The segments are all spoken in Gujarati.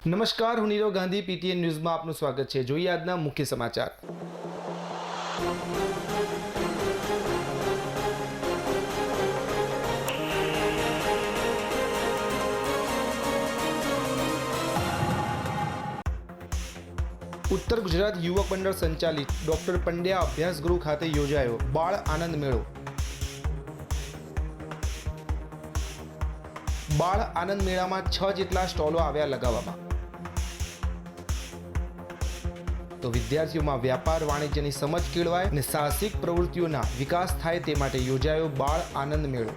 નમસ્કાર, હું નીરવ ગાંધી, પીટીએન ન્યૂઝમાં આપનું સ્વાગત છે। જોઈએ આજના મુખ્ય સમાચાર। ઉત્તર ગુજરાત યુવક મંડળ સંચાલિત ડોક્ટર પંડ્યા અભ્યાસ ગૃહ ખાતે યોજાયો બાળ આનંદ મેળો। બાળ આનંદ મેળામાં 6 જેટલા સ્ટોલો આવ્યા લગાવવામાં। તો વિદ્યાર્થીઓમાં વ્યાપાર વાણિજ્યની સમજ કેળવાય અને સાહસિક પ્રવૃત્તિઓના વિકાસ થાય તે માટે યોજાયો બાળ આનંદ મેળો।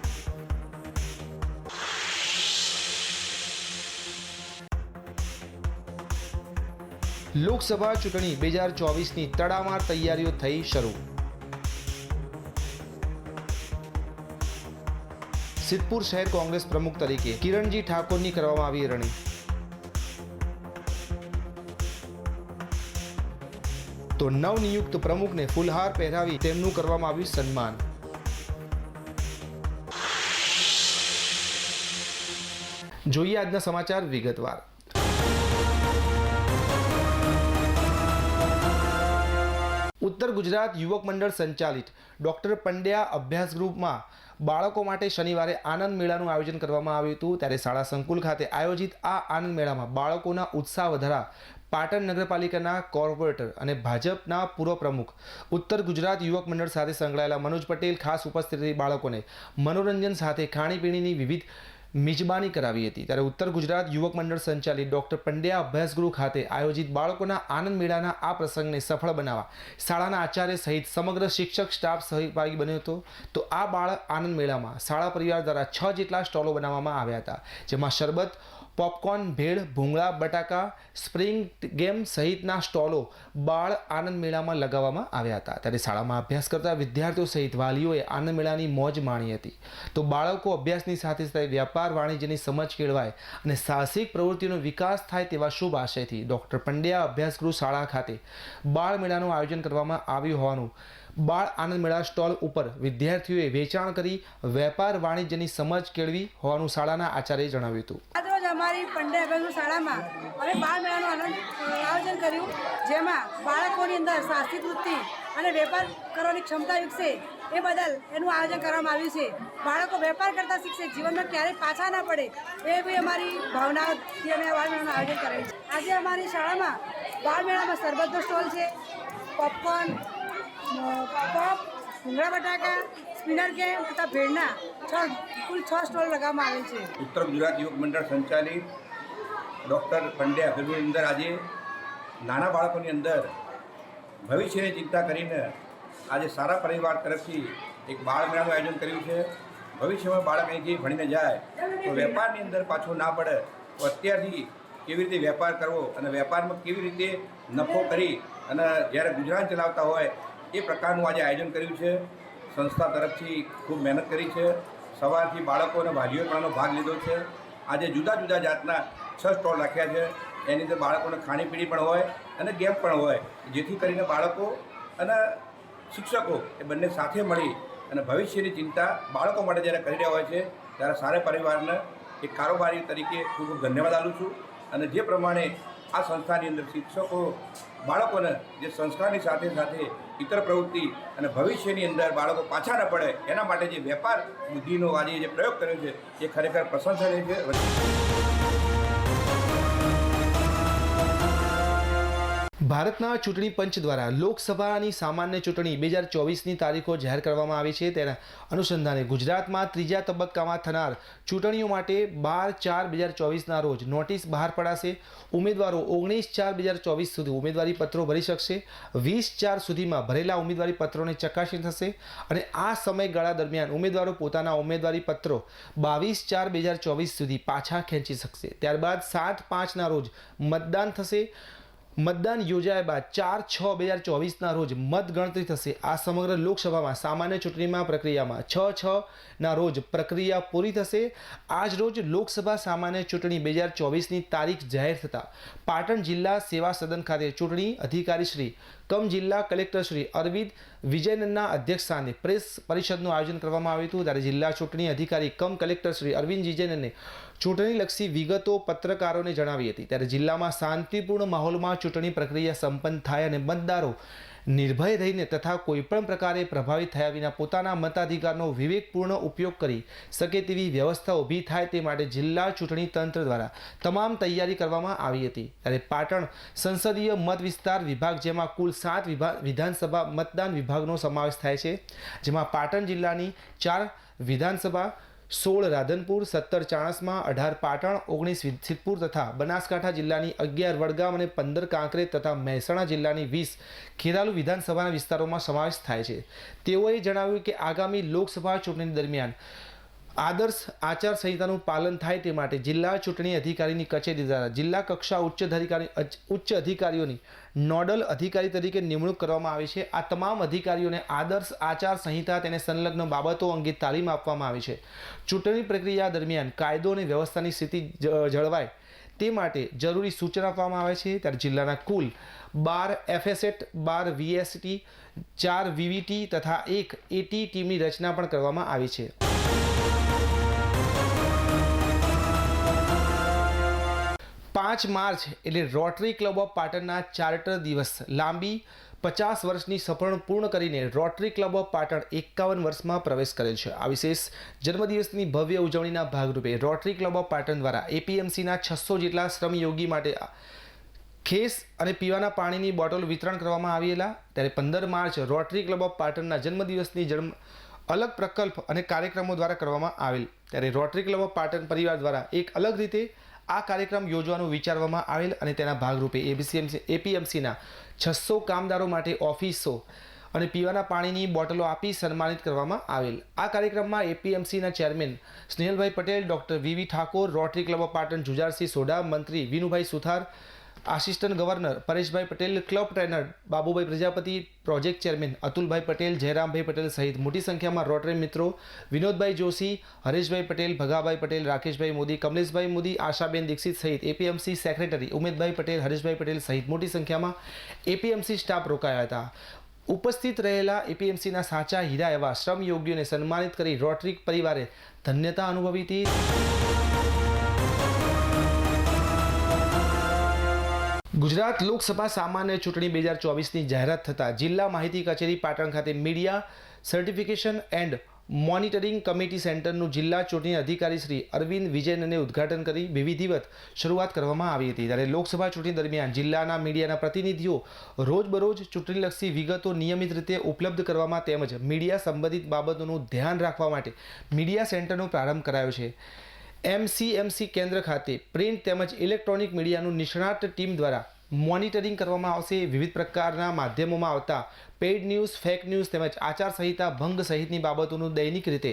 લોકસભા ચૂંટણી 2024ની તડામાર તૈયારીઓ થઈ શરૂ। સિદ્ધપુર શહેર કોંગ્રેસ પ્રમુખ તરીકે કિરણજી ઠાકોરની કરવામાં આવી વરણી। તો નવનિયુક્ત પ્રમુખને ફૂલહાર પહેરાવી તેમનું કરવામાં આવ્યું સન્માન। જોઈએ આજના સમાચાર વિગતવાર। ઉત્તર ગુજરાત યુવક મંડળ સંચાલિત ડોક્ટર પંડ્યા અભ્યાસ ગ્રુપમાં બાળકો માટે શનિવારે આનંદ મેળાનું આયોજન કરવામાં આવ્યું હતું। ત્યારે શાળા સંકુલ ખાતે આયોજિત આ આનંદ મેળામાં બાળકોના ઉત્સાહ વધારવા પાટણ નગરપાલિકાના કોર્પોરેટર અને ભાજપના પૂર્વ પ્રમુખ ઉત્તર ગુજરાત યુવક મંડળ સાથે સંકળાયેલા મનોજ પટેલ ખાસ ઉપસ્થિત રહી બાળકોને મનોરંજન સાથે ખાણીપીણીની વિવિધ મિજબાની કરાવી હતી। ત્યારે ઉત્તર ગુજરાત યુવક મંડળ સંચાલિત ડોક્ટર પંડ્યા અભ્યાસ ગૃહ ખાતે આયોજિત બાળકોના આનંદ મેળાના આ પ્રસંગને સફળ બનાવવા શાળાના આચાર્ય સહિત સમગ્ર શિક્ષક સ્ટાફ સહભાગી બન્યો હતો। તો આ બાળ આનંદ મેળામાં શાળા પરિવાર દ્વારા 6 જેટલા સ્ટોલો બનાવવામાં આવ્યા હતા, જેમાં શરબત, પોપકોર્ન, ભેળ, ભૂંગળા, બટાકા, સ્પ્રિંગ ગેમ સહિતના સ્ટોલો બાળ આનંદ મેળામાં લગાવવામાં આવ્યા હતા। ત્યારે શાળામાં અભ્યાસ કરતા વિદ્યાર્થીઓ સહિત વાલીઓએ આનંદ મેળાની મોજ માણી હતી। તો બાળકો અભ્યાસની સાથે સાથે વ્યાપાર વાણિજ્યની સમજ કેળવાય અને સાહસિક પ્રવૃત્તિઓનો વિકાસ થાય તેવા શુભ આશયથી ડોક્ટર પંડ્યા અભ્યાસ ગૃહ શાળા ખાતે બાળ મેળાનું આયોજન કરવામાં આવ્યું હોવાનું બાળ આનંદ મેળા સ્ટોલ ઉપર વિદ્યાર્થીઓએ વેચાણ કરી વેપાર વાણિજ્યની સમજ કેળવી હોવાનું શાળાના આચાર્યએ જણાવ્યું હતું। અમારી પંડ્યા અભ્યાસ શાળામાં અમે બાળ મેળાનું આયોજન કર્યું, જેમાં બાળકોની અંદર સાહસિક વૃત્તિ અને વેપાર કરવાની ક્ષમતા વિકસે એ બદલ એનું આયોજન કરવામાં આવ્યું છે। બાળકો વેપાર કરતા શીખશે, જીવનમાં ક્યારેય પાછા ના પડે એ બી અમારી ભાવનાથી અમે બાળ મેળાનું આયોજન કરેલું છે। આજે અમારી શાળામાં બાળ મેળામાં શરબતનો સ્ટોલ છે, પોપકોર્ન, ભૂંગળા બટાકા, સ્પિનર ગેમ તથા ભેળના કુલ 6 સ્ટોલ લગાવવામાં આવેલ છે। ઉત્તર ગુજરાત યુવક મંડળ સંચાલિત ડૉક્ટર પંડ્યા અભ્યાસની અંદર આજે નાના બાળકોની અંદર ભવિષ્યની ચિંતા કરીને આજે સારા પરિવાર તરફથી એક બાળ મેળાનું આયોજન કર્યું છે। ભવિષ્યમાં બાળક અહીંથી ભણીને જાય તો વેપારની અંદર પાછું ના પડે, તો અત્યારથી કેવી રીતે વેપાર કરવો અને વેપારમાં કેવી રીતે નફો કરી અને જ્યારે ગુજરાન ચલાવતા હોય એ પ્રકારનું આજે આયોજન કર્યું છે। સંસ્થા તરફથી ખૂબ મહેનત કરી છે। સવારથી બાળકો અને વાલીઓએ પણ આનો ભાગ લીધો છે। આજે જુદા જુદા જાતના 6 સ્ટોલ રાખ્યા છે, એની અંદર બાળકોને ખાણીપીણી પણ હોય અને ગેમ પણ હોય, જેથી કરીને બાળકો અને શિક્ષકો એ બંને સાથે મળી અને ભવિષ્યની ચિંતા બાળકો માટે જ્યારે કરી રહ્યા હોય છે ત્યારે સારા પરિવારને એક કારોબારી તરીકે ખૂબ ખૂબ ધન્યવાદ આપું છું। અને જે પ્રમાણે આ સંસ્થાની અંદર શિક્ષકો બાળકોને જે સંસ્કારની સાથે સાથે ઇતર પ્રવૃત્તિ અને ભવિષ્યની અંદર બાળકો પાછા ન પડે એના માટે જે વેપાર બુદ્ધિનો આજે જે પ્રયોગ કર્યો છે એ ખરેખર પ્રશંસનીય છે। ભારતના ચૂંટણી પંચ દ્વારા લોકસભાની સામાન્ય ચૂંટણી 2024ની તારીખો જાહેર કરવામાં આવી છે। તેના અનુસંધાને ગુજરાતમાં ત્રીજા તબક્કામાં થનાર ચૂંટણીઓ માટે 12/4/2024ના રોજ નોટિસ બહાર પડાશે। ઉમેદવારો 19/4/2024 સુધી ઉમેદવારી પત્રો ભરી શકશે। 20/4 સુધીમાં ભરેલા ઉમેદવારી પત્રોની ચકાસણી થશે અને આ સમયગાળા દરમિયાન ઉમેદવારો પોતાના ઉમેદવારી પત્રો 22/4/2024 સુધી પાછા ખેંચી શકશે। ત્યારબાદ 7/5ના રોજ મતદાન થશે। મતદાન યોજાયા બાદ 4/6/2024ના રોજ મતગણતરી થશે। આ સમગ્ર લોકસભામાં સામાન્ય ચૂંટણીમાં પ્રક્રિયામાં 6/6ના રોજ પ્રક્રિયા પૂરી થશે। આજ રોજ લોકસભા સામાન્ય ચૂંટણી 2024ની તારીખ જાહેર થતાં પાટણ જિલ્લા સેવા સદન ખાતે ચૂંટણી અધિકારી શ્રી કમ જિલ્લા કલેક્ટર શ્રી અરવિંદ વિજયનના અધ્યક્ષસ્થાને પ્રેસ પરિષદનું આયોજન કરવામાં આવ્યું હતું. ત્યારે જિલ્લા ચૂંટણી અધિકારી કમ કલેક્ટર શ્રી અરવિંદ વિજયનને ચૂંટણીલક્ષી વિગતો પત્રકારોને જણાવી હતી. ત્યારે જિલ્લામાં શાંતિપૂર્ણ માહોલમાં ચૂંટણી પ્રક્રિયા સંપન્ન થાય અને મતદારો નિર્ભય રહીને તથા કોઈપણ પ્રકારે પ્રભાવિત થયા વિના પોતાના મતાધિકારનો વિવેકપૂર્ણ ઉપયોગ કરી શકે તેવી વ્યવસ્થા ઊભી થાય તે માટે જિલ્લા ચૂંટણી તંત્ર દ્વારા તમામ તૈયારી કરવામાં આવી હતી. ત્યારે પાટણ સંસદીય મત વિસ્તાર વિભાગ, જેમાં કુલ 7 વિધાનસભા મતદાન વિભાગનો સમાવેશ થાય છે, જેમાં પાટણ જિલ્લાની 4 વિધાનસભા, 16 રાધનપુર, 17 ચાણસ્મા, 18 પાટણ, 19 સિદ્ધપુર તથા બનાસકાંઠા જિલ્લાની 11 વડગામ અને 15 કાંકરેજ તથા મહેસાણા જિલ્લાની 20 ખેરાલુ વિધાનસભાના વિસ્તારોમાં સમાવેશ થાય છે. તેઓએ જણાવ્યું કે આગામી લોકસભા ચૂંટણી દરમિયાન આદર્શ આચાર સંહિતાનું પાલન થાય તે માટે જિલ્લા ચૂંટણી અધિકારીની કચેરી દ્વારા જિલ્લા કક્ષા ઉચ્ચ અધિકારીઓની નોડલ અધિકારી તરીકે નિમણૂક કરવામાં આવી છે. આ તમામ અધિકારીઓને આદર્શ આચાર સંહિતા તેને સંલગ્ન બાબતો અંગે તાલીમ આપવામાં આવી છે. ચૂંટણી પ્રક્રિયા દરમિયાન કાયદો અને વ્યવસ્થાની સ્થિતિ જળવાય તે માટે જરૂરી સૂચના આપવામાં આવે છે. ત્યારે જિલ્લાના કુલ 12 FSET, 12 VST, 4 VVT તથા 1 AT ટીમની રચના પણ કરવામાં આવી છે. 5 માર્ચ એટલે રોટરી ક્લબ ઓફ પાટણના ચાર્ટર દિવસ. લાંબી 50 વર્ષની સફળ પૂર્ણ કરીને રોટરી ક્લબ ઓફ પાટણ 51 વર્ષમાં પ્રવેશ કરેલ છે. આ વિશેષ જન્મદિવસની ભવ્ય ઉજવણીના ભાગરૂપે રોટરી ક્લબ ઓફ પાટણ દ્વારા APMCના 600 જેટલા શ્રમયોગી માટે ખેસ અને પીવાના પાણીની બોટલ વિતરણ કરવામાં આવેલા. ત્યારે 15 માર્ચ રોટરી ક્લબ ઓફ પાટણના જન્મદિવસની અલગ પ્રકલ્પ અને કાર્યક્રમો દ્વારા કરવામાં આવેલ. ત્યારે રોટરી ક્લબ ઓફ પાટણ પરિવાર દ્વારા એક અલગ રીતે આ કાર્યક્રમ યોજવાનું વિચારવામાં આવેલ અને તેના ભાગરૂપે APMCના 600 કામદારો માટે ઓફિસો અને પીવાના પાણીની બોટલો આપી સન્માનિત કરવામાં આવેલ. આ કાર્યક્રમમાં APMCના chairman Snehalbhai Patel, doctor VV Thakor, Rotary club of Patan Jujarsinh Sodha, મંત્રી Vinubhai Suthar, assistant governor Pareshbhai Patel, club trainer Babubhai Prajapati, project chairman Atulbhai Patel, Jayrambhai Patel સહિત મોટી સંખ્યામાં રોટરી મિત્રો, વિનોદભાઈ જોશી, હરેશભાઈ પટેલ, ભગાભાઈ પટેલ, રાકેશભાઈ મોદી, કમલેશભાઈ મોદી, આશાબેન દીક્ષિત સહિત APMC સેક્રેટરી ઉમેદભાઈ પટેલ, હરેશભાઈ પટેલ સહિત મોટી સંખ્યામાં APMC સ્ટાફ રોકાયા હતા. ઉપસ્થિત રહેલા APMCના સાચા હીરા એવા શ્રમયોગીઓને સન્માનિત કરી રોટરી પરિવારે ધન્યતા અનુભવી હતી. ગુજરાત લોકસભા સામાન્ય ચૂંટણી 2024ની જાહેરાત થતાં જિલ્લા માહિતી કચેરી પાટણ ખાતે media certification and monitoring committee સેન્ટરનું જિલ્લા ચૂંટણી અધિકારી શ્રી અરવિંદ વિજયનને ઉદ્ઘાટન કરી વિધિવત શરૂઆત કરવામાં આવી હતી. ત્યારે લોકસભા ચૂંટણી દરમિયાન જિલ્લાના મીડિયાના પ્રતિનિધિઓ રોજબરોજ ચૂંટણીલક્ષી વિગતો નિયમિત રીતે ઉપલબ્ધ કરવામાં તેમજ મીડિયા સંબંધિત બાબતોનું ધ્યાન રાખવા માટે મીડિયા સેન્ટરનો પ્રારંભ કરાયો છે. MCMC કેન્દ્ર ખાતે પ્રિન્ટ તેમજ ઇલેક્ટ્રોનિક મીડિયાનું નિષ્ણાત ટીમ દ્વારા મોનિટરિંગ કરવામાં આવશે. વિવિધ પ્રકારના માધ્યમોમાં આવતા પેઇડ ન્યૂઝ, ફેક ન્યૂઝ તેમજ આચારસંહિતા ભંગ સહિતની બાબતોનું દૈનિક રીતે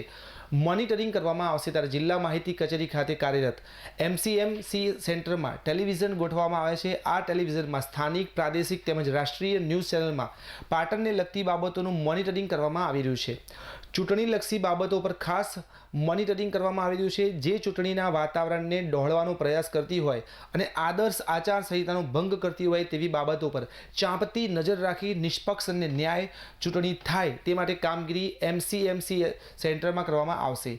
મોનિટરિંગ કરવામાં આવશે. ત્યારે જિલ્લા માહિતી કચેરી ખાતે કાર્યરત MCMC સેન્ટરમાં ટેલિવિઝન ગોઠવવામાં આવે છે. આ ટેલિવિઝનમાં સ્થાનિક, પ્રાદેશિક તેમજ રાષ્ટ્રીય ન્યૂઝ ચેનલમાં પાટણને લગતી બાબતોનું મોનિટરિંગ કરવામાં આવી રહ્યું છે. ચૂંટણીલક્ષી બાબતો પર ખાસ મોનિટરિંગ કરવામાં આવી રહ્યું છે. જે ચૂંટણીના વાતાવરણને ડહોળવાનો પ્રયાસ કરતી હોય અને આદર્શ આચાર સંહિતાનો ભંગ કરતી હોય તેવી બાબતો પર ચાંપતી નજર રાખી નિષ્પક્ષ અને ન્યાય ચૂંટણી થાય તે માટે કામગીરી MCMC સેન્ટરમાં કરવામાં આવશે.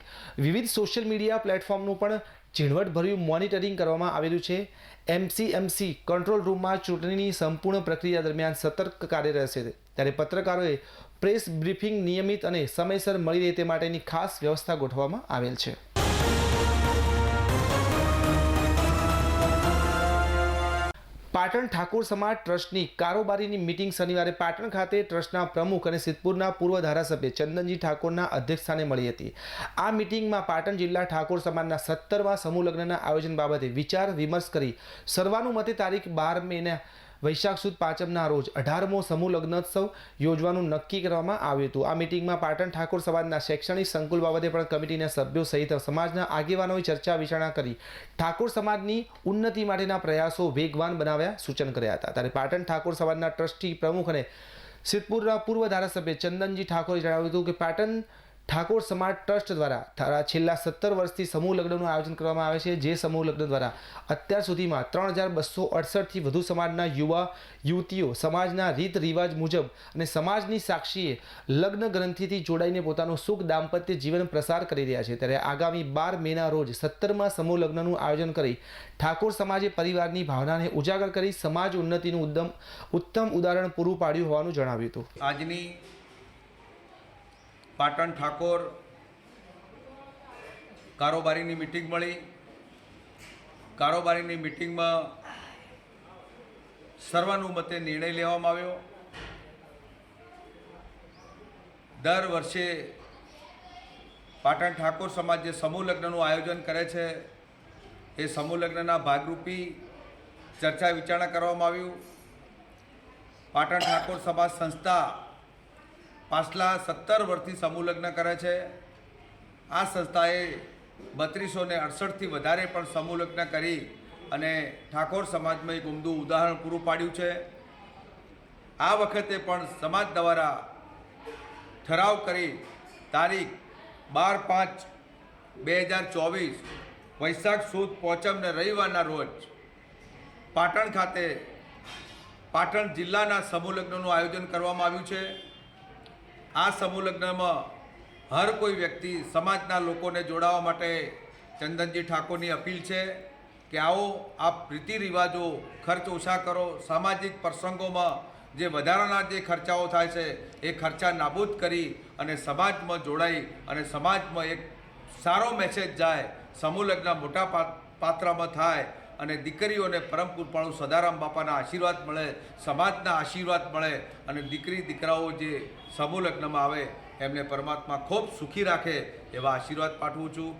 વિવિધ સોશિયલ મીડિયા પ્લેટફોર્મનું પણ ઝીણવટભર્યું મોનિટરિંગ કરવામાં આવેલું છે. MCMC કંટ્રોલ રૂમમાં ચૂંટણીની સંપૂર્ણ પ્રક્રિયા દરમિયાન સતર્ક કાર્ય રહેશે. ત્યારે પત્રકારોએ પ્રેસ બ્રીફિંગ નિયમિત અને સમયસર મળી રહે તે માટેની ખાસ વ્યવસ્થા ગોઠવવામાં આવેલ છે. પાટણ ઠાકોર સમાજ ટ્રસ્ટની કારોબારીની મીટિંગ શનિવારે પાટણ ખાતે ટ્રસ્ટના પ્રમુખ અને સિદ્ધપુરના પૂર્વ ધારાસભ્ય ચંદનજી ઠાકોરના અધ્યક્ષસ્થાને મળી હતી. આ મીટિંગમાં પાટણ જિલ્લા ઠાકોર સમાજના 17મા સમૂહ લગ્નના આયોજન બાબતે વિચાર વિમર્શ કરી સર્વાનુમતે તારીખ 12 મેના વૈશાખ સુદ પાંચમના રોજ 18મો સમૂહ લગ્નોત્સવ યોજવાનું નક્કી કરવામાં આવ્યું હતું. આ મીટિંગમાં પાટણ ઠાકોર સમાજના શૈક્ષણિક સંકુલ બાબતે પણ કમિટીના સભ્યો સહિત સમાજના આગેવાનોએ ચર્ચા વિચારણા કરી ઠાકોર સમાજની ઉન્નતિ માટેના પ્રયાસો વેગવાન બનાવ્યા સૂચન કર્યા હતા. ત્યારે પાટણ ઠાકોર સમાજના ટ્રસ્ટી પ્રમુખ અને સિદ્ધપુરના પૂર્વ ધારાસભ્ય ચંદનજી ઠાકોરે જણાવ્યું હતું કે પાટણ ઠાકોર સમાજ ટ્રસ્ટ દ્વારા છેલ્લા 17 વર્ષથી સમૂહ લગ્નનું આયોજન કરવામાં આવે છે, જે સમૂહ લગ્ન દ્વારા અત્યાર સુધીમાં 3268થી વધુ સમાજના યુવા યુવતીઓ સમાજના રીત રિવાજ મુજબ અને સમાજની સાક્ષીએ લગ્ન ગ્રંથિથી જોડાઈને પોતાનું સુખ દાંપત્ય જીવન પ્રસાર કરી રહ્યા છે. ત્યારે આગામી 12 મેના રોજ 17મા સમૂહ લગ્નનું આયોજન કરી ઠાકોર સમાજે પરિવારની ભાવનાને ઉજાગર કરી સમાજ ઉન્નતિનું ઉત્તમ ઉદાહરણ પૂરું પાડ્યું હોવાનું જણાવ્યું હતું. આજની પાટણ ઠાકોર કારોબારીની મિટિંગ મળી. કારોબારીની મિટિંગમાં સર્વાનુમતે નિર્ણય લેવામાં આવ્યો. દર વર્ષે પાટણ ઠાકોર સમાજ જે સમૂહ લગ્નનું આયોજન કરે છે એ સમૂહ લગ્નના ભાગરૂપી ચર્ચા વિચારણા કરવામાં આવ્યું. પાટણ ઠાકોર સમાજ સંસ્થા પાછલા 17 વર્ષથી સમૂહ લગ્ન કરે છે. આ સંસ્થાએ 3268થી વધારે પણ સમૂહ લગ્ન કરી અને ઠાકોર સમાજમાં એક ઉમદું ઉદાહરણ પૂરું પાડ્યું છે. આ વખતે પણ સમાજ દ્વારા ઠરાવ કરી તારીખ 12/5/2024 વૈશાખ સુદ પોચમને રવિવારના રોજ પાટણ ખાતે પાટણ જિલ્લાના સમૂહ લગ્નનું આયોજન કરવામાં આવ્યું છે. આ સમૂહ લગ્નમાં હર કોઈ વ્યક્તિ સમાજના લોકોને જોડાવા માટે ચંદનજી ઠાકોરની અપીલ છે કે આવો આપ રીતિ રિવાજો ખર્ચ ઓછા કરો. સામાજિક પ્રસંગોમાં જે વધારાના જે ખર્ચાઓ થાય છે એ ખર્ચા નાબૂદ કરી અને સમાજમાં જોડાઈ અને સમાજમાં એક સારો મેસેજ જાય. સમૂહ લગ્ન મોટા પાત્રમાં થાય અને દીકરીઓને પરમ કૃપાળુ સદારામ બાપાના આશીર્વાદ મળે, સમાજના આશીર્વાદ મળે અને દીકરી દીકરાઓ જે સમૂહ લગ્નમાં આવે એમને પરમાત્મા ખૂબ સુખી રાખે એવા આશીર્વાદ પાઠવું છું.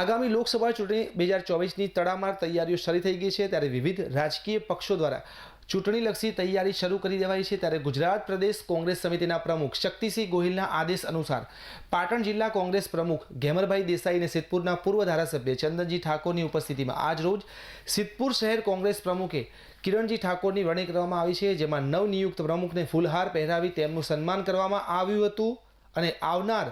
આગામી લોકસભા ચૂંટણી 2024ની તડામાર તૈયારીઓ શરૂ થઈ ગઈ છે. ત્યારે વિવિધ રાજકીય પક્ષો દ્વારા ચૂંટણીલક્ષી તૈયારી શરૂ કરી દેવાઈ છે. ત્યારે ગુજરાત પ્રદેશ કોંગ્રેસ સમિતિના પ્રમુખ શક્તિસિંહ ગોહિલના આદેશ અનુસાર પાટણ જિલ્લા કોંગ્રેસ પ્રમુખ ઘેમરભાઈ દેસાઈ અને સિદ્ધપુરના પૂર્વ ધારાસભ્ય ચંદનજી ઠાકોરની ઉપસ્થિતિમાં આજ રોજ સિદ્ધપુર શહેર કોંગ્રેસ પ્રમુખે કિરણજી ઠાકોરની વરણી કરવામાં આવી છે, જેમાં નવનિયુક્ત પ્રમુખને ફૂલહાર પહેરાવી તેમનું સન્માન કરવામાં આવ્યું હતું અને આવનાર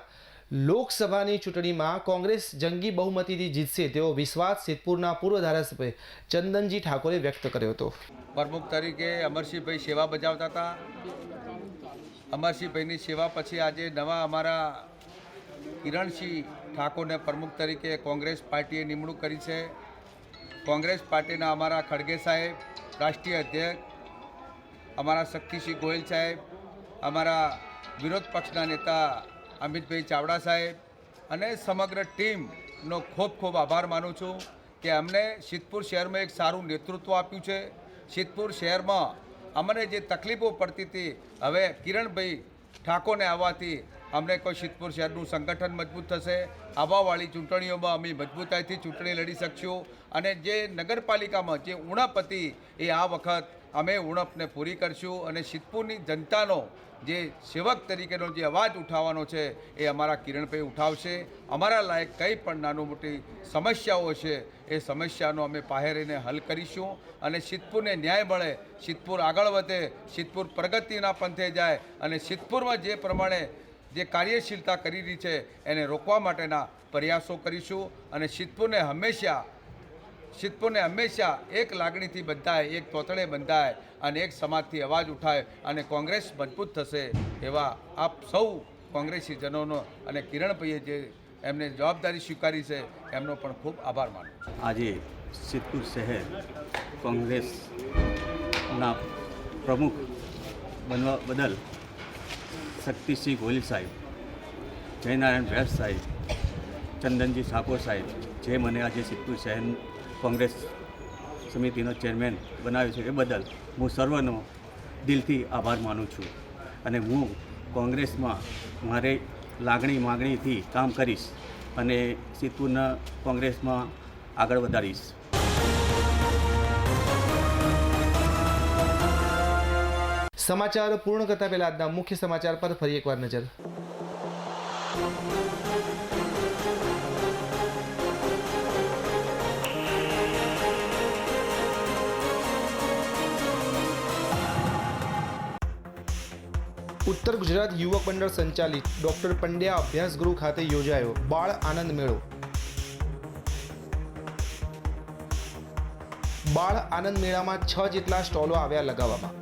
લોકસભાની ચૂંટણીમાં કોંગ્રેસ જંગી બહુમતીથી જીતશે તેવો વિશ્વાસ સિદ્ધપુરના પૂર્વ ધારાસભ્ય ચંદનજી ઠાકોરે વ્યક્ત કર્યો હતો. પ્રમુખ તરીકે અમરસિંહભાઈ સેવા બજાવતા હતા. અમરસિંહભાઈની સેવા પછી આજે નવા અમારા કિરણસિંહ ઠાકોરને પ્રમુખ તરીકે કોંગ્રેસ પાર્ટીએ નિમણૂક કરી છે. કોંગ્રેસ પાર્ટીના અમારા ખડગે સાહેબ રાષ્ટ્રીય અધ્યક્ષ, અમારા શક્તિસિંહ ગોહિલ સાહેબ, અમારા વિરોધ પક્ષના નેતા અમિતભાઈ ચાવડા સાહેબ અને સમગ્ર ટીમનો ખૂબ ખૂબ આભાર માનું છું કે અમને સિદ્ધપુર શહેરમાં એક સારું નેતૃત્વ આપ્યું છે. સિદ્ધપુર શહેરમાં અમને જે તકલીફો પડતી હતી હવે કિરણભાઈ ઠાકોરને આવવાથી અમને કોઈ સિદ્ધપુર શહેરનું સંગઠન મજબૂત થશે. આવવાવાળી ચૂંટણીઓમાં અમે મજબૂતાઈથી ચૂંટણી લડી શકશું અને જે નગરપાલિકામાં જે ઉણપ હતી એ આ વખત અમે ઉણપને પૂરી કરશું અને સિદ્ધપુરની જનતાનો જે સેવક તરીકેનો જે અવાજ ઉઠાવવાનો છે એ અમારા કિરણભાઈ ઉઠાવશે. અમારા લાયક કંઈ પણ નાનું મોટી સમસ્યાઓ છે એ સમસ્યાનો અમે પાહેરીને હલ કરીશું અને સિદ્ધપુરને ન્યાય મળે, સિદ્ધપુર આગળ વધે, સિદ્ધપુર પ્રગતિના પંથે જાય અને સિદ્ધપુરમાં જે પ્રમાણે જે કાર્યશીલતા કરી રહી છે એને રોકવા માટેના પ્રયાસો કરીશું અને સિદ્ધપુરને હંમેશા એક લાગણીથી બંધાય, એક તોતળે બંધાય અને એક સમાજથી અવાજ ઉઠાય અને કોંગ્રેસ મજબૂત થશે એવા આપ સૌ કોંગ્રેસીજનોનો અને કિરણભાઈએ જે એમને જવાબદારી સ્વીકારી છે એમનો પણ ખૂબ આભાર માનું. આજે સિદ્ધપુર શહેર કોંગ્રેસના પ્રમુખ બનવા બદલ શક્તિસિંહ ગોહિલ સાહેબ, જયનારાયણ વ્યાસ સાહેબ, ચંદનજી ઠાકોર સાહેબ જે મને આજે સિદ્ધપુર શહેર કોંગ્રેસ સમિતિનો ચેરમેન બનાવ્યો છે એ બદલ હું સર્વનો દિલથી આભાર માનું છું અને હું કોંગ્રેસમાં મારે માગણીથી કામ કરીશ અને સિદ્ધપુરના કોંગ્રેસમાં આગળ વધારીશ. સમાચાર પૂર્ણ કરતા પહેલા આજના મુખ્ય સમાચાર પર ફરી એકવાર નજર. ઉત્તર ગુજરાત યુવક મંડળ સંચાલિત ડોક્ટર પંડ્યા અભ્યાસ ગૃહ ખાતે યોજાયો બાળ આનંદ મેળો. બાળ આનંદ મેળામાં 6 જેટલા સ્ટોલો આવ્યા લગાવવામાં.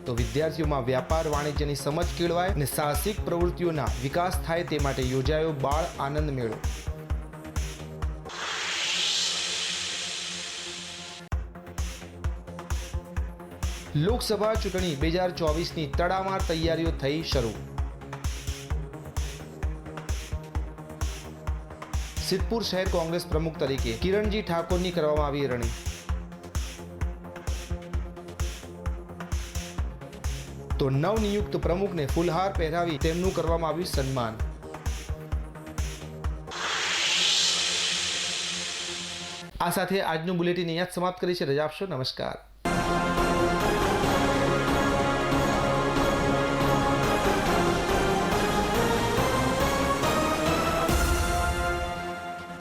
તો વિદ્યાર્થીઓમાં વ્યાપાર વાણિજ્યની સમજ કેળવાય અને સાહસિક પ્રવૃત્તિઓના વિકાસ થાય તે માટે યોજાયો બાળ આનંદ મેળો. લોકસભા ચૂંટણી 2024ની તડામાર તૈયારીઓ થઈ શરૂ. સિદ્ધપુર શહેર કોંગ્રેસ પ્રમુખ તરીકે કિરણજી ઠાકોરની કરવામાં આવી રણી. તો નવનિયુક્ત પ્રમુખને ફૂલહાર પહેરાવી તેમનું કરવામાં આવ્યું સન્માન. આ સાથે આજનું બુલેટિન અહીંયા જ સમાપ્ત કરી છે. રજા આપશો. નમસ્કાર.